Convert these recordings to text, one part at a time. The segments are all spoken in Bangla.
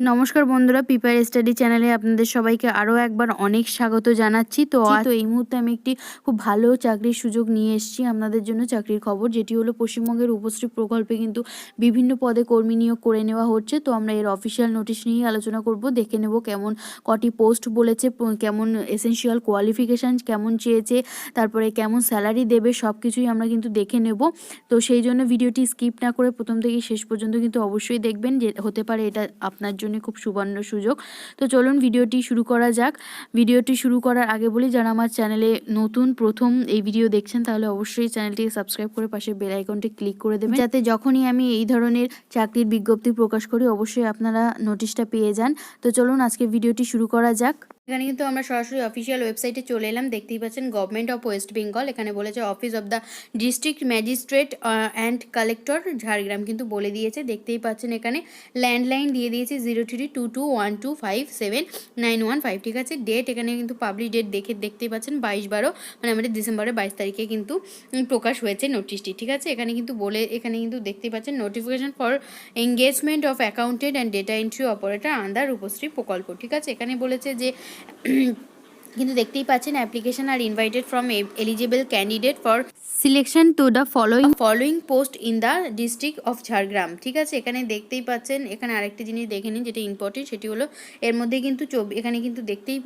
নমস্কার বন্ধুরা, প্রিপেয়ার স্টাডি চ্যানেলে আপনাদের সবাইকে আরও একবার অনেক স্বাগত জানাচ্ছি। তো এই মুহূর্তে আমি একটি খুব ভালো চাকরির সুযোগ নিয়ে এসেছি আপনাদের জন্য। চাকরির খবর যেটি হলো পশ্চিমবঙ্গের রূপশ্রী প্রকল্পে কিন্তু বিভিন্ন পদে কর্মী নিয়োগ করে নেওয়া হচ্ছে। তো আমরা এর অফিসিয়াল নোটিশ নিয়েই আলোচনা করব, দেখে নেব কেমন কটি পোস্ট বলেছে, কেমন এসেনশিয়াল কোয়ালিফিকেশান কেমন চেয়েছে, তারপরে কেমন স্যালারি দেবে, সব কিছুই আমরা কিন্তু দেখে নেব। তো সেই জন্য ভিডিওটি স্কিপ না করে প্রথম থেকে শেষ পর্যন্ত কিন্তু অবশ্যই দেখবেন, যে হতে পারে এটা আপনার জন্য খুব সুবর্ণ সুযোগ। তো চলুন ভিডিওটি শুরু করা যাক। ভিডিওটি শুরু করার আগে বলি, যারা আমার চ্যানেলে নতুন প্রথম এই ভিডিও দেখছেন তাহলে অবশ্যই চ্যানেলটিকে সাবস্ক্রাইব করে পাশে বেল আইকনটি ক্লিক করে দেবেন, যাতে যখনই আমি এই ধরনের চাকরির বিজ্ঞপ্তি প্রকাশ করি অবশ্যই আপনারা নোটিশটা পেয়ে যান। তো চলুন আজকে ভিডিওটি শুরু করা যাক। এখানে কিন্তু আমরা সরাসরি অফিসিয়াল ওয়েবসাইটে চলে এলাম। দেখতেই পাচ্ছেন গভর্নমেন্ট অফ ওয়েস্ট বেঙ্গল, এখানে বলেছে office of the district magistrate and collector Jhargram কিন্তু বলে দিয়েছে। দেখতেই পাচ্ছেন এখানে ল্যান্ডলাইন দিয়ে দিয়েছে 0322125791, ঠিক আছে। ডেট এখানে কিন্তু পাবলিক ডেট দেখতেই পাচ্ছেন 22/12, মানে আমাদের ডিসেম্বরের 22 তারিখে কিন্তু প্রকাশ হয়েছে নোটিশটি, ঠিক আছে। এখানে কিন্তু দেখতেই পাচ্ছেন notification for engagement of accountant and data entry operator under Rupashree প্রকল্প, ঠিক আছে। এখানে বলেছে যে কিন্তু দেখতেই পাচ্ছেন application are invited from eligible candidate for selection to the following post in the district of Jhargram, ঠিক আছে। এখানে দেখতেই পাচ্ছেন, এখানে আরেকটি জিনিস দেখে নিন যেটা ইম্পর্টেন্ট, সেটি হলো এর মধ্যে কিন্তু এখানে কিন্তু দেখতেই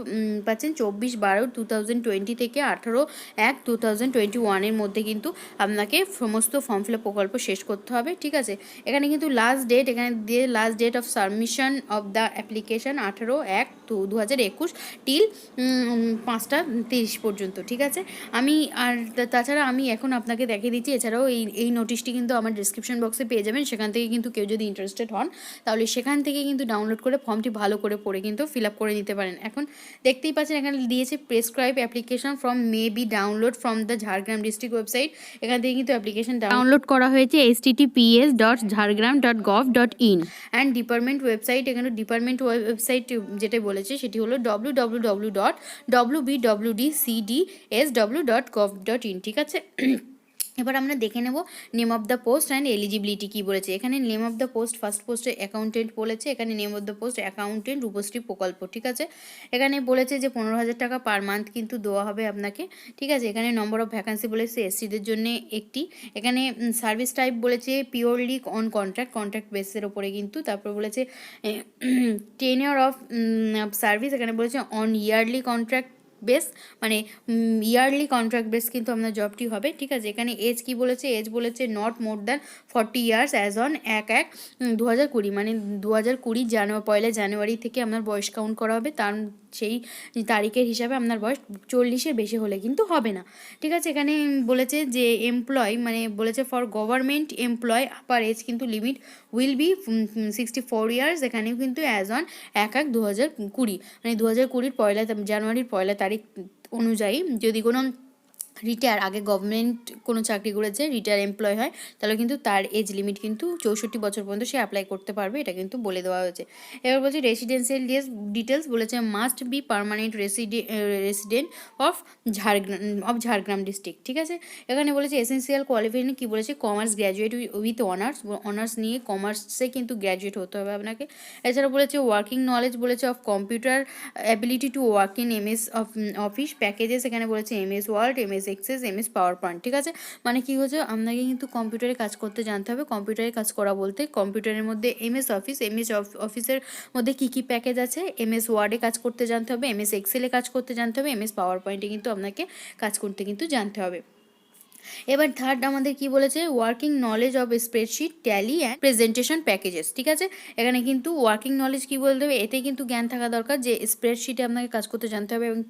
পাচ্ছেন 24/12/2020 থেকে 18/1/2021 মধ্যে কিন্তু আপনাকে সমস্ত ফর্ম ফিল আপ প্রকল্প শেষ করতে হবে, ঠিক আছে। এখানে কিন্তু last date of submission of the application 18/1/2021 till 5টা 30 পর্যন্ত, ঠিক আছে। তাছাড়া আমি এখন আপনাকে দেখিয়ে দিচ্ছি, এছাড়াও এই নোটিশটি কিন্তু আমার ডিসক্রিপশন বক্সে পেয়ে যাবেন। সেখান থেকে কিন্তু কেউ যদি ইন্টারেস্টেড হন তাহলে সেখান থেকে কিন্তু ডাউনলোড করে ফর্মটি ভালো করে পড়ে কিন্তু ফিল আপ করে নিতে পারেন। এখন দেখতেই পাচ্ছেন এখানে দিয়েছে prescribe application from may be download from the Jhargram district website. এখান থেকে কিন্তু অ্যাপ্লিকেশন ডাউনলোড করা হয়েছে https.jhargram.gov.in অ্যান্ড ডিপার্টমেন্ট ওয়েবসাইট। এখানে ডিপার্টমেন্ট ওয়েবসাইট যেটা বলেছে সেটি হলো www.wbwdcdsw.gov.in, ঠিক আছে। এবার আমরা দেখে নেব name of the post and eligibility কী বলেছে। এখানে name of the post first পোস্টে অ্যাকাউন্টেন্ট বলেছে। এখানে name of the post accountant Rupashree প্রকল্প, ঠিক আছে। এখানে বলেছে যে 15,000 টাকা পার মান্থ কিন্তু দেওয়া হবে আপনাকে, ঠিক আছে। এখানে নম্বর অফ ভ্যাকান্সি বলেছে এসসিদের জন্য একটি। এখানে সার্ভিস টাইপ বলেছে পিওরলি অন কন্ট্রাক্ট বেসের ওপরে কিন্তু। তারপর বলেছে টেনিওর অফ সার্ভিস, এখানে বলেছে অন ইয়ারলি কন্ট্রাক্ট বেস, মানে ইয়ারলি কন্ট্রাক্ট বেস কিন্তু আপনার জবটি হবে, ঠিক আছে। এখানে এজ কি বলেছে, এজ বলেছে not more than 40 years as on 1/1/2020, মানে 2020 1 জানুয়ারি থেকে আপনার বয়স কাউন্ট করা হবে। তার সেই তারিখের হিসাবে আপনার বয়স 40-এর বেশি হলে কিন্তু হবে না, ঠিক আছে। এখানে বলেছে যে এমপ্লয়, মানে বলেছে for government employee upper age কিন্তু লিমিট উইল বি 64 ইয়ার্স। এখানেও কিন্তু অ্যাজ অন 1/1/2020, মানে 2020 জানুয়ারির 1 তারিখ অনুযায়ী যদি কোনো আগে গভর্নমেন্ট কোনো চাকরি করেছে, রিটায়ার এমপ্লয় হয়, তাহলে কিন্তু তার এজ লিমিট কিন্তু 64 বছর পর্যন্ত সে অ্যাপ্লাই করতে পারবে, এটা কিন্তু বলে দেওয়া হয়েছে। এবার বলছে রেসিডেন্সিয়াল ডিটেলস বলেছে must be permanent resident Jhargram district, ঠিক আছে। এখানে বলেছে এসেন্সিয়াল কোয়ালিফিকেশন কী বলেছে, কমার্স গ্র্যাজুয়েট উইথ অনার্স নিয়ে কমার্সে কিন্তু গ্র্যাজুয়েট হতে হবে আপনাকে। এছাড়া বলেছে ওয়ার্কিং নলেজ বলেছে of computer ability to work in MS Office packages. এখানে বলেছে MS Word, MS Access, MS PowerPoint, ঠিক আছে। মানে কী হচ্ছে, আপনাকে কিন্তু কম্পিউটারে কাজ করতে জানতে হবে। কম্পিউটারে কাজ করা বলতে কম্পিউটারের মধ্যে এমএস অফিসের মধ্যে কী কী প্যাকেজ আছে, এমএস ওয়ার্ডে কাজ করতে জানতে হবে, এমএস এক্সেলে কাজ করতে জানতে হবে, এমএস পাওয়ার পয়েন্টে কিন্তু আপনাকে কাজ করতে কিন্তু জানতে হবে। এবার থার্ড আমাদের কি বলেছে, working knowledge of spreadsheet, tally and presentation packages, ঠিক আছে। এখানে কিন্তু ওয়ার্কিং নলেজ কি বলতে হবে, এতে কিন্তু জ্ঞান থাকা দরকার যে স্প্রেডশিটে আপনাকে কাজ করতে জানতে হবে, এবং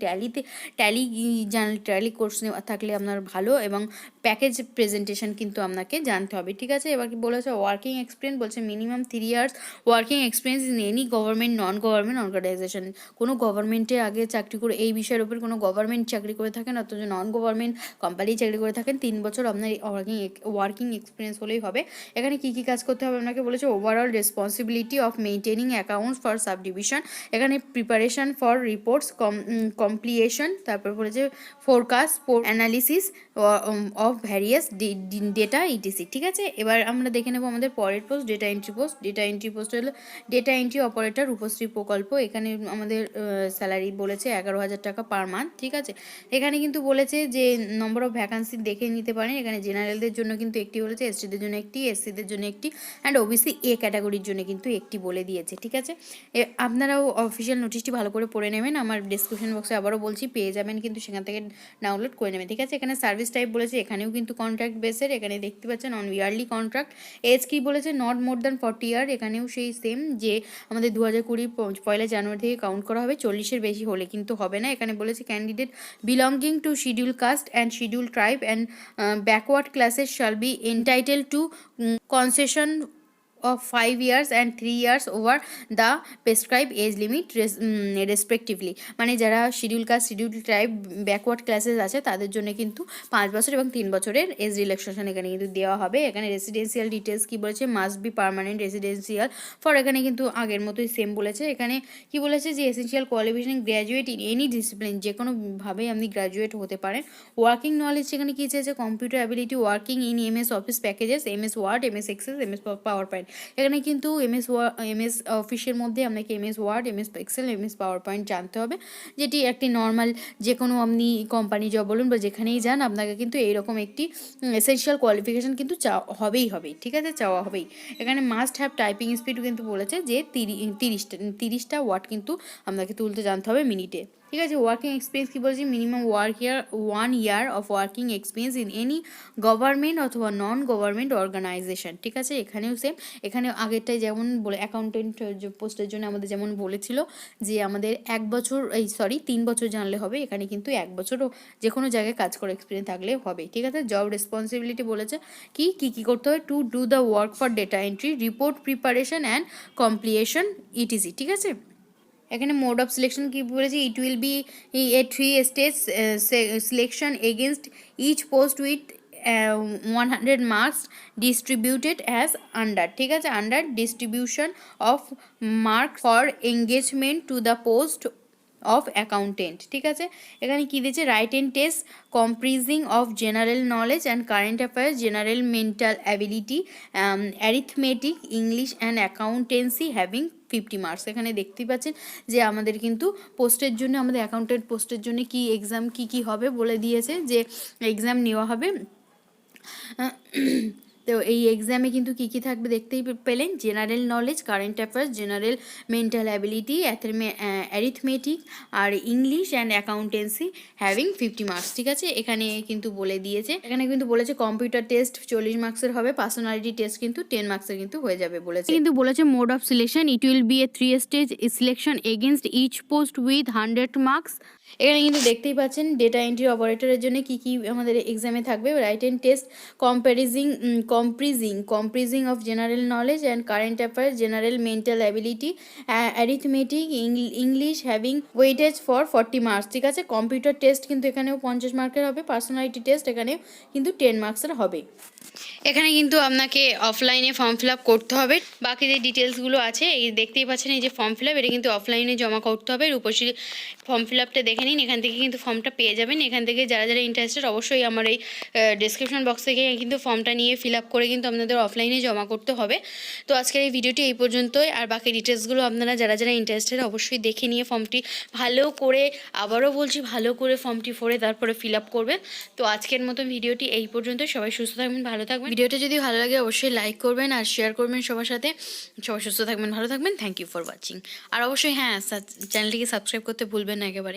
ট্যালি কোর্স থাকলে আপনার ভালো, এবং প্যাকেজ প্রেজেন্টেশন কিন্তু আপনাকে জানতে হবে, ঠিক আছে। এবার কি বলেছে ওয়ার্কিং এক্সপিরিয়েন্স বলছে minimum 3 years working experience in any government non government organisation. কোনো গভর্নমেন্টে আগে চাকরি করে এই বিষয়ের উপর কোনো গভর্নমেন্ট চাকরি করে থাকেন অথচ নন গভর্নমেন্ট কোম্পানি চাকরি করে থাকেন 3 বছর আপনার ওয়ার্কিং এক্সপিরিয়েন্স হলেই হবে। এখানে কী কী কাজ করতে হবে আপনাকে বলেছে, overall responsibility of maintaining accounts for subdivision, এখানে প্রিপারেশন ফর রিপোর্টস কমপ্লিয়েশন, তারপর বলেছে forecast analysis of various data etc. ঠিক আছে, এবার আমরা দেখে নেব আমাদের পরের post, data entry post. Data entry post হলো ডেটা এন্ট্রি অপারেটর রূপশ্রী প্রকল্প। এখানে আমাদের স্যালারি বলেছে 11,000 টাকা পার মান্থ। ঠিক আছে, এখানে কিন্তু বলেছে যে নম্বর অফ ভ্যাকান্সি দেখে নিতে পারেন। এখানে জেনারেলদের জন্য কিন্তু একটি বলেছে, এসটিদের জন্য একটি, এসসিদের জন্য একটি, অ্যান্ড ওবিসি এ ক্যাটাগরির জন্য কিন্তু একটি বলে দিয়েছে। ঠিক আছে, আপনারাও অফিসিয়াল নোটিশটি ভালো করে পড়ে নেবেন, আমার ডিসক্রিপশন বক্সে আবারও বলছি পেয়ে যাবেন, কিন্তু সেখান থেকে ডাউনলোড করে নেবেন। ঠিক আছে, এখানে সার্ভিস টাইপ বলেছে, এখানেও কিন্তু কন্ট্রাক্ট বেসের, এখানে দেখতে পাচ্ছেন অন ইয়ারলি কন্ট্রাক্ট। এজ কি বলেছে, নট মোর দ্যান 40 ইয়ার, এখানেও সেই সেম যে আমাদের 2020 পয়লা জানুয়ারি থেকে কাউন্ট করা হবে, 40-এর বেশি হলে কিন্তু হবে না। এখানে বলেছে candidate belonging to schedule caste and schedule tribe and backward classes shall be entitle to concession of 5 years and 3 years over the prescribed age limit respectively, মানে যারা schedule caste, schedule tribe, backward classes আছে তাদের জন্য কিন্তু 5 বছর এবং 3 বছরের এজ রিল্যাক্সেশন এখানে কিন্তু দেওয়া হবে। এখানে রেসিডেন্সিয়াল ডিটেলস কি বলেছে, must be permanent residential for, এখানে কিন্তু আগের মতোই সেম বলেছে। এখানে কি বলেছে যে essential qualification graduate in any discipline, যে কোনোভাবেই আপনি গ্র্যাজুয়েট হতে পারেন। ওয়ার্কিং নলেজ সেখানে কী চেয়েছে, computer ability working in MS Office packages, MS Word, MS Excel, MS PowerPoint. এখানে কিন্তু এমএস অফিসের মধ্যে আপনাকে MS Word, MS Excel, MS PowerPoint জানতে হবে, যেটি একটি নর্মাল যে কোনো আপনি কোম্পানি জব বলুন বা যেখানেই যান আপনাকে কিন্তু এইরকম একটি এসেনশিয়াল কোয়ালিফিকেশান কিন্তু হবেই। ঠিক আছে, চাওয়া হবেই। এখানে মাস্ট হ্যাভ টাইপিং স্পিড কিন্তু বলেছে যে 30টা ওয়ার্ড কিন্তু আপনাকে তুলতে জানতে হবে মিনিটে। ঠিক আছে, ওয়ার্কিং এক্সপিরিয়েন্স কী বলছি, minimum 1 year of working experience in any government অথবা নন গভর্নমেন্ট অর্গানাইজেশন। ঠিক আছে, এখানেও সেম, এখানে আগেরটাই যেমন বলে অ্যাকাউন্টেন্ট পোস্টের জন্য আমাদের যেমন বলেছিল যে আমাদের 1 বছর 3 বছর জানলে হবে, এখানে কিন্তু 1 বছরও যে কোনো জায়গায় কাজ করার এক্সপিরিয়েন্স থাকলে হবে। ঠিক আছে, জব রেসপন্সিবিলিটি বলেছে কী করতে হবে, to do the work for data entry, report preparation and compilation etc. ঠিক আছে, এখানে মোড অফ সিলেকশন কী বলেছি, it will be a 3 stage selection against each post with 100 marks distributed as under. ঠিক আছে, under distribution of marks for engagement to the post of accountant. ঠিক আছে, এখানে কী দিয়েছে, written test comprising of general knowledge and current affairs, general mental ability, arithmetic, English and accountancy having 50 marks. এখানে দেখতেই পাচ্ছেন যে আমাদের কিন্তু পোস্টের জন্য, আমাদের অ্যাকাউন্টেন্ট পোস্টের জন্য কি এক্সাম কী হবে বলে দিয়েছে, যে এক্সাম নেওয়া হবে। তো এই এক্সামে কিন্তু কী থাকবে দেখতেই পেলেন, general knowledge, current affairs, general mental ability, arithmetic আর English and accountancy having 50 marks. ঠিক আছে, এখানে কিন্তু বলে দিয়েছে, এখানে কিন্তু বলেছে কম্পিউটার টেস্ট 40 মার্কসের হবে, পার্সোনালিটি টেস্ট কিন্তু 10 মার্কসের কিন্তু হয়ে যাবে বলেছে। কিন্তু বলেছে mode of selection, it will be a 3 stage selection against each post with 100 marks. এখানে কিন্তু দেখতেই পাচ্ছেন ডেটা এন্ট্রি অপারেটরের জন্য কী আমাদের এক্সামে থাকবে, written test comprising of general knowledge and current affairs, general mental ability, arithmetic, English having weightage for 40 marks। ঠিক আছে, কম্পিউটার টেস্ট কিন্তু এখানেও 50 মার্কের হবে, পার্সোনালিটি টেস্ট এখানেও কিন্তু 10 মার্কসের হবে। এখানে কিন্তু আপনাকে অফলাইনে ফর্ম ফিল আপ করতে হবে, বাকি যে ডিটেলসগুলো আছে এই দেখতেই পাচ্ছেন, এই যে ফর্ম ফিল আপ এটা কিন্তু অফলাইনে জমা করতে হবে। রূপশ্রী ফর্ম ফিল আপটা দেখে নিন, এখান থেকে কিন্তু ফর্মটা পেয়ে যাবেন। এখান থেকে যারা ইন্টারেস্টেড অবশ্যই আমার এই ডেসক্রিপশন বক্স থেকে কিন্তু ফর্মটা নিয়ে ফিল আপ করে কিন্তু আপনাদের অফলাইনে জমা করতে হবে। তো আজকের এই ভিডিওটি এই পর্যন্তই, আর বাকি ডিটেলসগুলো আপনারা যারা ইন্টারেস্টেড অবশ্যই দেখে নিয়ে ফর্মটি ভালো করে, আবারও বলছি ভালো করে ফর্মটি পড়ে তারপরে ফিল আপ করবেন। তো আজকের মতো ভিডিওটি এই পর্যন্তই, সবাই সুস্থ থাকবেন, ভালো থাকবেন। ভিডিওটা যদি ভালো লাগে অবশ্যই লাইক করবেন আর শেয়ার করবেন সবার সাথে। সবাই সুস্থ থাকবেন, ভালো থাকবেন, থ্যাংক ইউ ফর ওয়াচিং। আর অবশ্যই হ্যাঁ, চ্যানেলটিকে সাবস্ক্রাইব করতে ভুলবেন না একেবারে।